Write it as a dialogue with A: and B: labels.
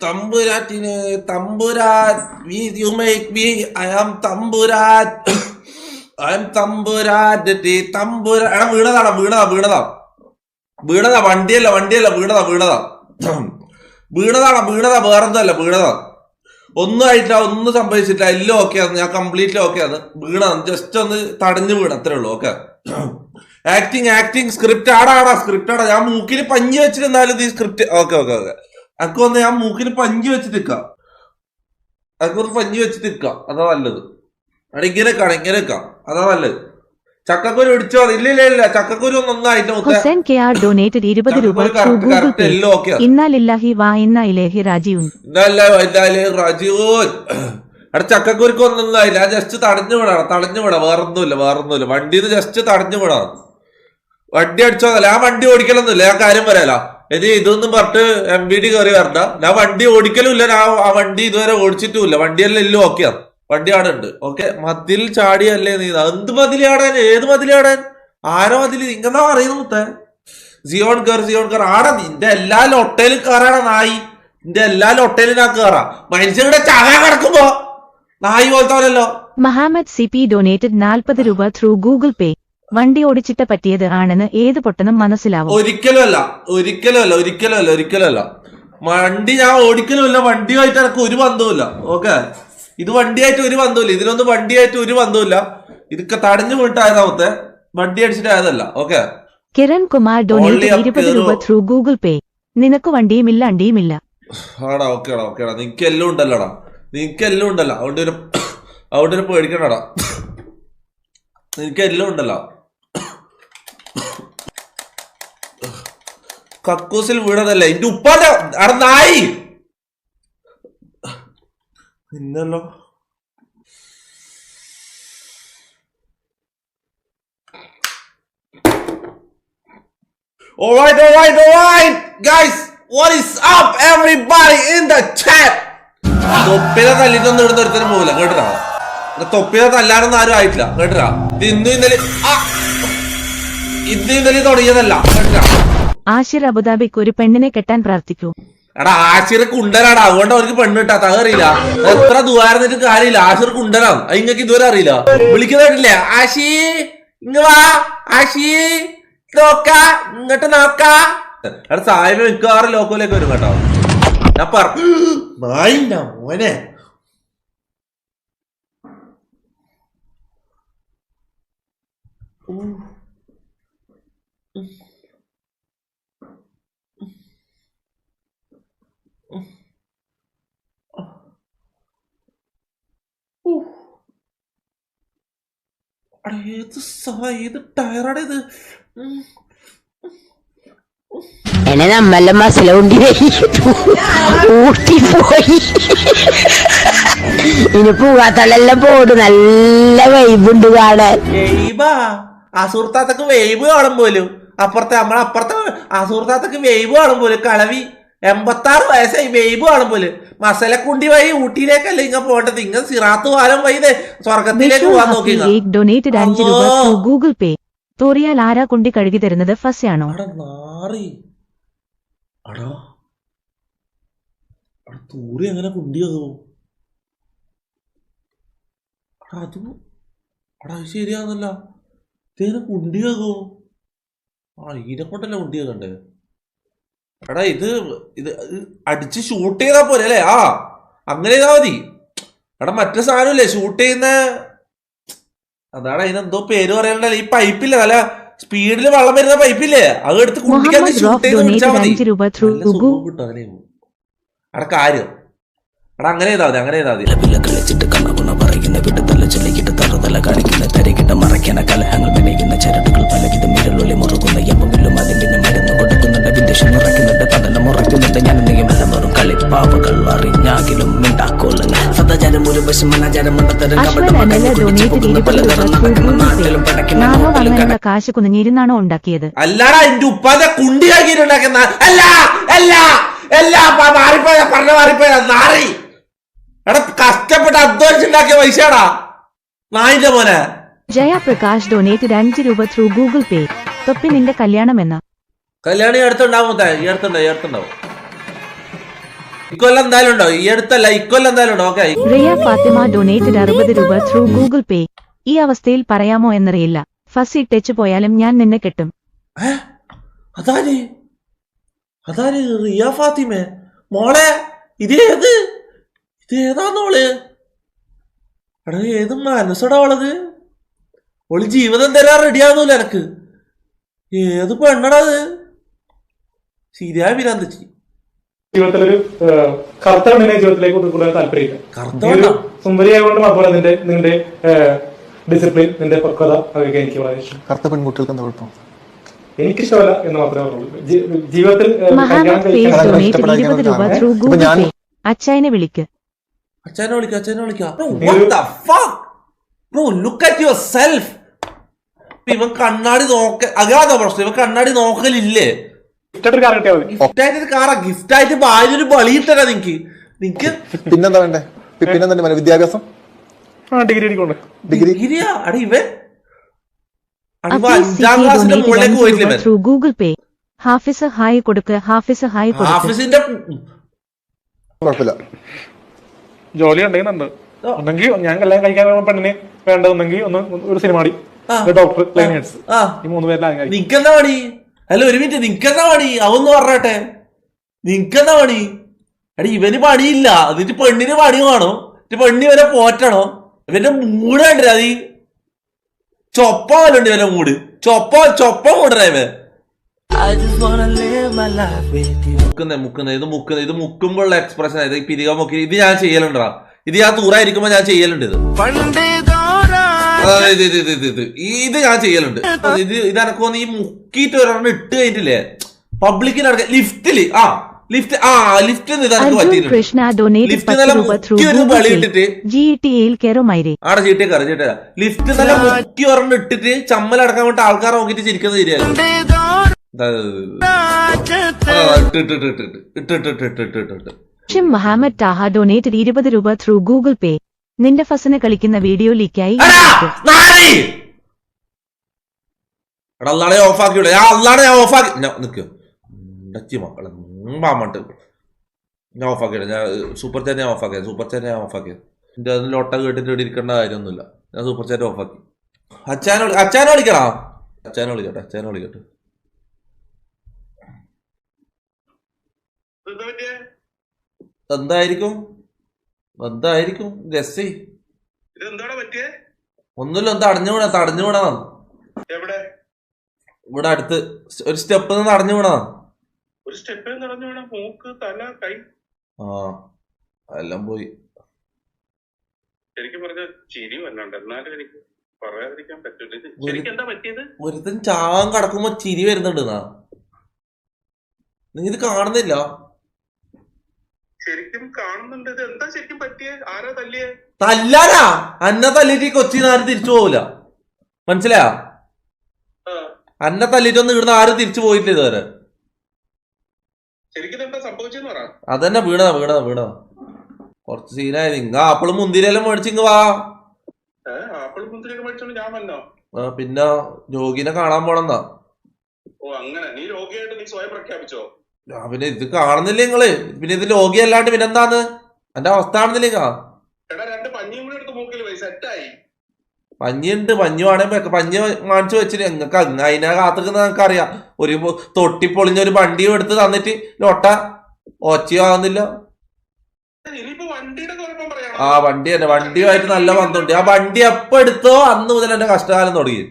A: തമ്പുരാറ്റിന് Thampuran you make me I am Thampuran I am തമ്പുരാൻ തമ്പുരാൻ വീണതാ വണ്ടിയല്ല വീണതാ വേറെന്തല്ല ഒന്നും ആയിട്ടില്ല, ഒന്നും സംഭവിച്ചിട്ടില്ല, എല്ലാം ഓക്കെ ആണ്, ഞാൻ കംപ്ലീറ്റ്ലി ഓക്കെ ആണ്. വീണതാണ്, ജസ്റ്റ് ഒന്ന് തടഞ്ഞു വീണ, അത്രേ ഉള്ളൂ. ഓക്കെ. ആക്ടിങ് സ്ക്രിപ്റ്റ് ആടാ സ്ക്രിപ്റ്റ് ആടാ. ഞാൻ മൂക്കിൽ പഞ്ഞി വെച്ചിരുന്നാലും ഈ സ്ക്രിപ്റ്റ് ഓക്കെ അനക്ക് വന്ന് ഞാൻ മൂക്കിൽ പഞ്ഞി വെച്ചിട്ടിരിക്കാം, അതാ നല്ലത്. അവിടെ ഇങ്ങനെ വെക്കാം, അതാ നല്ലത്. ചക്കക്കുരു ഇടിച്ചോ? ഇല്ല, ചക്കക്കുരു ഒന്നായിട്ട് അവിടെ ചക്കക്കുരുക്ക് ഒന്നായില്ല. ഞാൻ ജസ്റ്റ് തടഞ്ഞു വിടാം, വേറൊന്നുമില്ല. വണ്ടിന്ന് ജസ്റ്റ് തടഞ്ഞു വിടാം. വണ്ടി അടിച്ചോന്നല്ല, ഞാൻ വണ്ടി ഓടിക്കലൊന്നുമില്ല, ഞാൻ കാര്യം പറയാലോ. ഇതൊന്നും പറഞ്ഞിട്ട് MVD കയറി വരണ്ട. ഞാൻ വണ്ടി ഓടിക്കലും ഇല്ല, ഞാൻ ആ വണ്ടി ഇതുവരെ ഓടിച്ചിട്ടുമില്ല. വണ്ടിയെല്ലാം എല്ലാം ഓക്കെയാണ്, വണ്ടി ആടെ ഉണ്ട്. ഓക്കെ. മതിൽ ചാടിയല്ലേ നീ? എന്ത് മതിൽ ചാടാൻ? ഏത് മതിൽ ചാടാൻ? ആരോ മതിൽ ഇങ്ങനെ പറയുന്നു മുത്തേ? സിയോൺ കയർ ആടാ. നിന്റെ എല്ലാ ലൊട്ടയിലും കയറാടാ നായി, നിന്റെ എല്ലാ ലൊട്ടയിലും ഞാൻ കയറാം. മനുഷ്യരുടെ ചക കിടക്കുമ്പോ നായി പോലത്തോലല്ലോ.
B: മുഹമ്മദ് CP ഡൊനേറ്റഡ് 40 രൂപ ത്രൂ ഗൂഗിൾ പേ. വണ്ടി ഓടിച്ചിട്ട് പറ്റിയത് ആണെന്ന് ഏത് പൊട്ടനും മനസ്സിലാവും.
A: ഒരിക്കലും അല്ല. വണ്ടി ഞാൻ ഒരിക്കലുമില്ല. വണ്ടിയായിട്ട് എനിക്ക് ഒരു ബന്ധവുമില്ല. ഓക്കെ. ഇത് വണ്ടിയായിട്ട് ഒരു ബന്ധവുമില്ല, ഇതിനൊന്നും വണ്ടിയായിട്ട് ഒരു ബന്ധവുമില്ല. ഇതൊക്കെ തടഞ്ഞു വീട്ടായതാമത്തെ, വണ്ടി അടിച്ചിട്ടായതല്ല. ഓക്കെ.
B: കിരൺ കുമാർ ഡൊനേറ്റ് 20 രൂപ ത്രൂ ഗൂഗിൾ പേ. നിനക്ക് വണ്ടിയുമില്ല അണ്ടിയുമില്ല.
A: ആടാ ഓക്കേടാ. നിനക്ക് എല്ലാം ഉണ്ടല്ലോടാ, അതുകൊണ്ട് ഒരു പേടിക്കണടാ. നിനക്ക് എല്ലാം ഉണ്ടല്ലോ. കക്കൂസിൽ വീണതല്ല എന്റെ ഉപ്പാന്റെ അവിടെ നായി ഇന്നല്ലോ. Alright, guys, what is up everybody in the chat? തൊപ്പിനെ തല്ലിട്ടൊന്നും ഇവിടുന്ന് ഒരുത്തരം പോകില്ല കേട്ടാ. തൊപ്പിനെ തല്ലാനൊന്നും ആരും ആയിട്ടില്ല കേട്ടാ. ഇത് ഇന്നലെ തുടങ്ങിയതല്ല കേട്ടാ.
B: ആശിർ അബുദാബിക്ക് ഒരു പെണ്ണിനെ കെട്ടാൻ പ്രാർത്ഥിക്കൂ.
A: എടാ ആശിർക്ക് ഉണ്ടനാടാ, അതുകൊണ്ട് അവർക്ക് പെണ്ണ് കിട്ടാത്ത അറിയില്ല. എത്ര ദൂരന്നിട്ട് കാര്യമില്ല, ആശിർക്ക് ഉണ്ടനാണ്. ഇങ്ങക്ക് ഇതുവരെ അറിയില്ല. വിളിക്കുന്നില്ലേ ആശി ഇങ്ങ വാ, ആശി ഇങ്ങോട്ട് നോക്കാ. എടാ സാഹിബ് മിക്കവാറും ലോക്കോയിലേക്ക് വരും കേട്ടോ. ഞാൻ പറഞ്ഞ മോനെ ഏത് ടയറാണ് ഇത്?
C: എന്നെ നമ്മളെ മസല ഊട്ടി പോയി. ഇനി പൂവാത്തളെല്ലാം പോട്, നല്ല വൈബുണ്ട് കാണാൻ.
A: അസുഹൃത്താത്തക്ക് വെയ്ബ് കാണും പോലും. അപ്പുറത്തെ അസുഹൃത്താത്തക്ക് വെയ്ബ് കാണും പോലും. കളവി 86 വയസ്സായി, വെയ്ബ് കാണും പോലും. മസലക്കുണ്ടി വഴി ഊട്ടിയിലേക്കല്ല ഇങ്ങ പോകേണ്ടത്, ഇങ്ങ സിറാത്ത് പാലം വഴി സ്വർഗത്തിലേക്ക് പോകാൻ നോക്കി.
B: ഗൂഗിൾ പേ. തോറിയാൽ ആരാ കുണ്ടി കഴുകി തരുന്നത്? ഫസ്യാണോ?
A: തൂറി എങ്ങനെ കുണ്ടിയാകുമോ? ശരിയാന്നല്ല, ഇതേനെ കുണ്ടിയാകുമോ? ഇതിനെ കൊണ്ടല്ല കുണ്ടിയാകണ്ടേ? എടാ ഇത് അടിച്ച് ഷൂട്ട് ചെയ്താ പോലെ അല്ലേ? അങ്ങനെ ചെയ്താ മതി. എടാ മറ്റേ സാധനമില്ലേ ഷൂട്ട് ചെയ്യുന്ന, അതാണ് അതിനെന്തോ പേര് പറയാനുണ്ടല്ലോ. ഈ പൈപ്പില്ലേ, നല്ല സ്പീഡിൽ വെള്ളം വരുന്ന പൈപ്പില്ലേ, അത് എടുത്ത് കുണ്ടിക്കകത്ത് ഷൂട്ട് ചെയ്ത് വിളിച്ചാൽ മതി. എടാ കാര്യം എടാ അങ്ങനെ ചെയ്താൽ മതി.
D: കളിച്ചിട്ട് കണ്ണകുണ പറയുന്ന വിട്ടുതല ചൊല്ലിക്കിട്ട് തറുതല കാണിക്കുന്ന തരികിട്ട മറയ്ക്കണ കലഹങ്ങൾ പിണയ്ക്കുന്ന ചരടുകൾ പലകിതും ഇരുളൊളി മുറുകുന്ന യമ്മിലും അതിന് പിന്നെ മരുന്ന് കൊടുക്കുന്നുണ്ട്, വിദേശം മുറയ്ക്കുന്നുണ്ട്, പതനം മുറയ്ക്കുന്നുണ്ട്. ഞാൻ എന്തെങ്കിലും വെറും കളിപ്പാവകൾ അറിഞ്ഞാകിലും മിണ്ടാക്കോളുന്ന സദാചാരം ഒരു വശം അനാചാരമുണ്ടത്തരം നാട്ടിലും പടക്കുന്ന
B: കാശ് കുനിഞ്ഞിരുന്നാണോ ഉണ്ടാക്കിയത്?
A: അല്ലാടാ എന്റെ ഉപ്പാന്റെ കുണ്ടി ആക്കിയിട്ടുണ്ടാക്കുന്ന മാറിപ്പോയ നാറി. എടാ കഷ്ടപ്പെട്ട് അധ്വാനിച്ചുണ്ടാക്കിയ പൈസയാടാ നായിന്റെ മോനെ.
B: ജയപ്രകാശ് ഡൊനേറ്റഡ് 5 രൂപ ത്രൂ ഗൂഗിൾ പേ. തൊപ്പി നിന്റെ കല്യാണം എന്ന
A: കല്യാണം ഈ അടുത്തുണ്ടാവും, ഈ അടുത്തുണ്ടാവും. ഇക്കൊല്ലം എന്തായാലും ഉണ്ടോ? ഈ അടുത്തല്ല, ഇക്കൊല്ലം എന്തായാലും ഉണ്ടോ? ഓക്കെ.
B: റിയ ഫാത്തിമ ഡൊനേറ്റഡ് 60 രൂപ ത്രൂ ഗൂഗിൾ പേ. ഈ അവസ്ഥയിൽ പറയാമോ എന്നറിയില്ല. ഫസ് ഇട്ടേച്ചു പോയാലും ഞാൻ നിന്നെ കെട്ടും.
A: അതാര് റിയ ഫാത്തിമേ? മോളെ ഇതേതാന്നോള്? എടാ ഏത് മനസ്സടാ അവളത്? ഓള് ജീവിതം തരാൻ റെഡിയാന്നൂല എനക്ക്. ഏത് പെണ്ണടാ അത്? ശരിയായ വിരാന്തച്ചി.
E: ജീവിതത്തിലൊരു കറുത്ത പെണ്ണിനെ ജീവിതത്തിലേക്ക് കൊണ്ടുവരാൻ താല്പര്യമില്ല. സുന്ദരിയായതുകൊണ്ട് മാത്രമല്ല നിന്റെ ഡിസിപ്ലിൻ, നിന്റെ പക്വത, അതൊക്കെ എനിക്ക് വളരെ ഇഷ്ടം.
F: കറുത്ത പെൺകുട്ടികൾക്ക് എന്താ കുഴപ്പം?
E: എനിക്കിഷ്ടമല്ല എന്ന് മാത്രമേ പറഞ്ഞുള്ളൂ. ജീവിതത്തിൽ
B: മഹാമത് പേസ് ഡൊനേറ്റഡ് 20 രൂപ ത്രൂ ഗൂഗിൾ പേ. അച്ചായനെ വിളിക്ക്.
A: അച്ഛനെ വിളിക്കാം. Look at yourself. ഇവൻ കണ്ണാടി അതാ പ്രശ്നം. ഇവൻ കണ്ണാടി നോക്കലില്ലേ? ഗിഫ്റ്റ് ആയിട്ട് ഭാര്യൊരു ബളിയിട്ടരാ നിങ്ങക്ക്.
F: പിന്നെന്താ വേണ്ടേ? പിന്നെന്താ വിദ്യാഭ്യാസം?
A: ഡിഗ്രിയാ? അടി ഇവൻ
B: അഫീസ്
A: അഞ്ചാം ക്ലാസ്സിന്റെ മുകളിലേക്ക് പോയിട്ടില്ല.
B: ത്രൂ ഗൂഗിൾ പേ. ഹാഫിസ് ഹായ് കൊടുക്ക്.
A: ഹാഫിസിന്റെ
F: കുഴപ്പമില്ല.
E: ജോലി ഉണ്ടെങ്കിൽ ഞാൻ കല്യാണം കഴിക്കാൻ പെണ്ണിന് വേണ്ടതെങ്കിൽ ഒരു സിനിമാടി, ഡോക്ടർ, നേഴ്സ്, ഈ 3 പേരിലാണ്.
A: നിക്കെന്താ പണി? അല്ല ഒരു മിനിറ്റ്, നിക്കെന്താ പണി? അതൊന്ന് പറഞ്ഞട്ടെ, നിക്കെന്താ പണി? എടി ഇവന് പണിയില്ല, എന്നിട്ട് പെണ്ണിന് പണി കാണോ? പെണ്ണി ഇവരെ പോറ്റണോ? ഇവന്റെ മൂട് കണ്ടില്ല? അത് ചൊപ്പല്ലുണ്ട് ഇവന്റെ മൂട്. ചൊപ്പ മൂടണ ഇവൻ. ഇത് മുക്കുമ്പോഴുള്ള എക്സ്പ്രഷൻ. ഇത് പിരിക മുക്കി. ഇത് ഞാൻ ചെയ്യലുണ്ടാ. ഇത് ഞാൻ ദൂരായിരിക്കുമ്പോ ഞാൻ ചെയ്യലുണ്ട്. ഇത് ഞാൻ ചെയ്യലുണ്ട്. ഇത് എനക്ക് തോന്നുന്നു ഈ മുക്കിയിട്ട് ഒരെണ്ണം ഇട്ട് കഴിഞ്ഞിട്ടില്ലേ പബ്ലിക്കിന് ലിഫ്റ്റില് ലിഫ്റ്റ് പറ്റിയിട്ടുണ്ട്. ലിഫ്റ്റ് നല്ല മുക്കി ഒരു വളി ഇട്ടിട്ട് ആടെ ചീട്ടേ ലിഫ്റ്റ് നല്ല മുക്കി ഒരെണ്ണം ഇട്ടിട്ട് ചമ്മലടക്കാൻ വേണ്ടി ആൾക്കാരെ നോക്കിട്ട് ചിരിക്കുന്നത് ശരിയായിരുന്നു.
B: മുഹമ്മദ് ടാഹ ഡൊനേറ്റഡ് 20 രൂപ ത്രൂ ഗൂഗിൾ പേ. നിന്റെ ഫസിന് കളിക്കുന്ന വീഡിയോ ലീക്കായി.
A: അല്ലാതെ ഓഫാക്കിവിടെ. ഞാൻ ഓഫാക്കി നിൽക്കും മക്കളെ ഞാൻ ഓഫാക്കിയില്ല. ഞാൻ സൂപ്പർ ചാറ്റ് ഞാൻ ഓഫാക്കിയത്. എന്റെ അതിൽ ഒട്ട കേട്ടിട്ട് ഇവിടെ ഇരിക്കേണ്ട കാര്യമൊന്നുമില്ല. ഞാൻ സൂപ്പർ ചാറ്റ് ഓഫാക്കി. അച്ഛനെ വിളിക്കണോ? അച്ഛനെ വിളിക്കട്ടെ. എന്തായിരിക്കും രസി? ഒന്നുമില്ല, ഒന്ന് തടഞ്ഞു വീണാ. ഇവിടെ അടുത്ത് ഒരു സ്റ്റെപ്പ് തടഞ്ഞു വീണാ. എല്ലാം പോയി. ഒരുത്തൻ ചാവാൻ കടക്കുമ്പോ ചിരി വരുന്നുണ്ട്. നീ ഇത് കാണുന്നില്ല? തല്ലാനാ? അന്ന തല്ലിട്ട് കൊച്ചിന്ന് ആരും തിരിച്ചു പോവില്ല, മനസ്സിലാ? അന്ന തല്ലിട്ടൊന്നും ഇവിടുന്ന് ആരും തിരിച്ചു പോയിട്ടില്ല ഇതുവരെ. അതന്നെ വീണതാ. കൊറച്ച് സീനായി. നിങ്ങ ആപ്പിളും മുന്തിരിയെല്ലാം മേടിച്ചിങ് വാ. പിന്നെ രോഗിനെ കാണാൻ പോണെന്നാ. പിന്നെ ഇത് കാണുന്നില്ല നിങ്ങള്? പിന്നെ ഇത് രോഗി അല്ലാണ്ട് പിന്നെന്താന്ന് എന്റെ അവസ്ഥ കാണുന്നില്ല? പഞ്ഞിയുണ്ട്, പഞ്ഞു വേണമെങ്കിൽ പഞ്ഞ് വാങ്ങിച്ചു വെച്ചിട്ട് നിങ്ങൾക്ക് അതിനെ കാത്തിക്കുന്ന നിങ്ങൾക്ക് അറിയാം. ഒരു തൊട്ടിപ്പൊളിഞ്ഞ ഒരു വണ്ടിയും എടുത്ത് തന്നിട്ട് ലൊട്ട ഒച്ചയാകുന്നില്ല. വണ്ടി തന്നെ, വണ്ടിയുമായിട്ട് നല്ല ബന്ധമുണ്ട്. ആ വണ്ടി എപ്പോ എടുത്തോ അന്ന് മുതൽ എന്റെ കഷ്ടകാലം തുടങ്ങി.